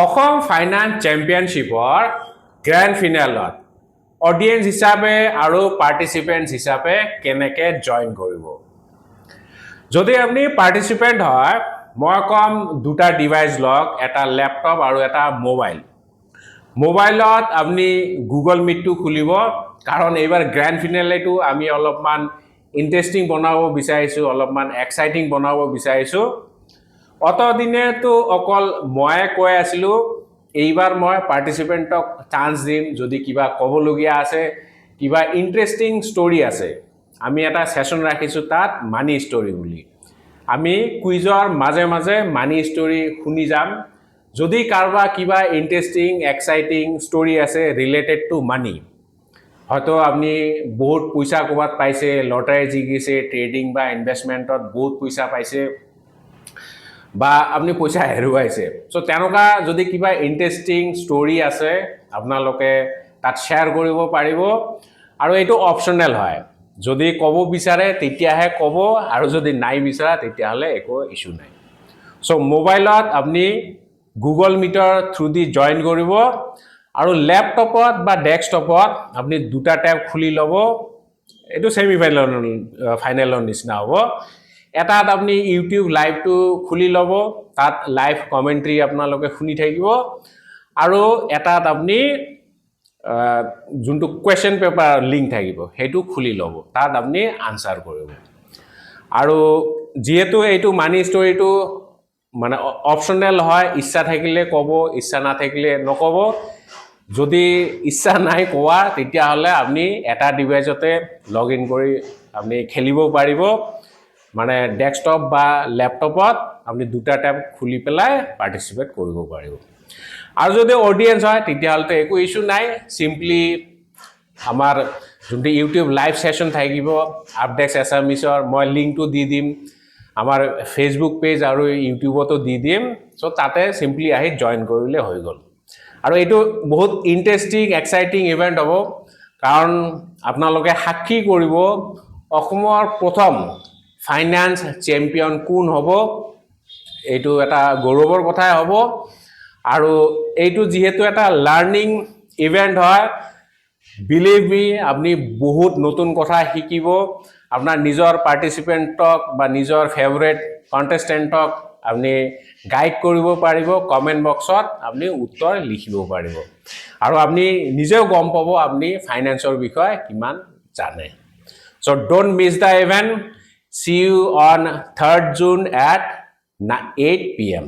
Assam finance চেম্পিয়নশ্বিপৰ grand ফিনালত audience হিচাপে আৰু পাৰ্টিচিপেণ্টছ হিচাপে কেনেকৈ জইন কৰিব। যদি আপুনি পাৰ্টিচিপেণ্ট হয়, মই ক'ম দুটা ডিভাইচ লওক, এটা লেপটপ আৰু এটা মোবাইল। মোবাইলত আপুনি গুগল মিটটো খুলিব, কাৰণ এইবাৰ গ্ৰেণ্ড ফিনালেটো আমি অলপমান ইণ্টাৰেষ্টিং বনাব বিচাৰিছোঁ, অলপমান এক্সাইটিং বনাব বিচাৰিছোঁ। অতদিনেতো অকল ময়ে কৈ আছিলোঁ, এইবাৰ মই পাৰ্টিচিপেণ্টক চান্স দিম, যদি কিবা ক'বলগীয়া আছে, কিবা ইণ্টাৰেষ্টিং ষ্টৰি আছে। আমি এটা ছেশ্যন ৰাখিছোঁ তাত মানি ষ্টৰি বুলি। আমি কুইজৰ মাজে মাজে মানি ষ্টৰি শুনি যাম। যদি কাৰোবাৰ কিবা ইণ্টাৰেষ্টিং এক্সাইটিং ষ্টৰি আছে ৰিলেটেড টু মানি, হয়তো আপুনি বহুত পইচা ক'ৰবাত পাইছে, লটাৰী জিকিছে, ট্ৰেডিং বা ইনভেষ্টমেণ্টত বহুত পইচা পাইছে, বা আপুনি পইচা হেৰুৱাইছে। চ' তেনেকুৱা যদি কিবা ইণ্টাৰেষ্টিং ষ্টৰি আছে, আপোনালোকে তাত শ্বেয়াৰ কৰিব পাৰিব। আৰু এইটো অপশ্যনেল হয়, যদি ক'ব বিচাৰে তেতিয়াহে ক'ব, আৰু যদি নাই বিচৰা তেতিয়াহ'লে একো ইছ্যু নাই। চ' মোবাইলত আপুনি গুগল মিটৰ থ্ৰু দি জইন কৰিব, আৰু লেপটপত বা ডেস্কটপত আপুনি দুটা টেব খুলি ল'ব। এইটো ছেমি ফাইনেলৰ নিচিনা হ'ব। এটাত আপুনি ইউটিউব লাইভটো খুলি ল'ব, তাত লাইভ কমেণ্ট্ৰি আপোনালোকে শুনি থাকিব, আৰু এটাত আপুনি যোনটো কুৱেশ্যন পেপাৰ লিংক থাকিব সেইটো খুলি ল'ব, তাত আপুনি আনচাৰ কৰিব। আৰু যিহেতু এইটো মানি ষ্টৰিটো মানে অপশ্যনেল হয়, ইচ্ছা থাকিলে ক'ব, ইচ্ছা নাথাকিলে নক'ব। যদি ইচ্ছা নাই কোৱা তেতিয়াহ'লে আপুনি এটা ডিভাইচতে লগ ইন কৰি আপুনি খেলিব পাৰিব। মানে ডেস্কটপ বা লেপটপত আপুনি দুটা টেব খুলি পেলাই পাৰ্টিচিপেট কৰিব পাৰিব। আৰু যদি অডিয়েন্স হয় তেতিয়াহ'লে একো ইছ্যু নাই, চিম্পলি আমাৰ যোনটো ইউটিউব লাইভ ছেশ্যন থাকিব আপডেক্স এছামিছৰ, মই লিংকটো দি দিম, আমাৰ ফেচবুক পেজ আৰু ইউটিউবতো দি দিম। চ' তাতে চিম্পলি আহি জইন কৰিলে হৈ গ'ল। আৰু এইটো বহুত ইণ্টাৰেষ্টিং এক্সাইটিং ইভেণ্ট হ'ব, কাৰণ আপোনালোকে সাক্ষী কৰিব অসমৰ প্ৰথম ফাইনেন্স চেম্পিয়ন কোন হ'ব। এইটো এটা গৌৰৱৰ কথাই হ'ব। আৰু এইটো যিহেতু এটা লাৰ্ণিং ইভেণ্ট হয়, বিলিভ মি আপুনি বহুত নতুন কথা শিকিব। আপোনাৰ নিজৰ পাৰ্টিচিপেণ্টক বা নিজৰ ফেভৰেট কণ্টেষ্টেণ্টক আপুনি গাইড কৰিব পাৰিব, কমেণ্ট বক্সত আপুনি উত্তৰ লিখিব পাৰিব, আৰু আপুনি নিজেও গম পাব আপুনি ফাইনেন্সৰ বিষয়ে কিমান জানে। So' don't miss the event. See you on 3rd June at 8 p.m.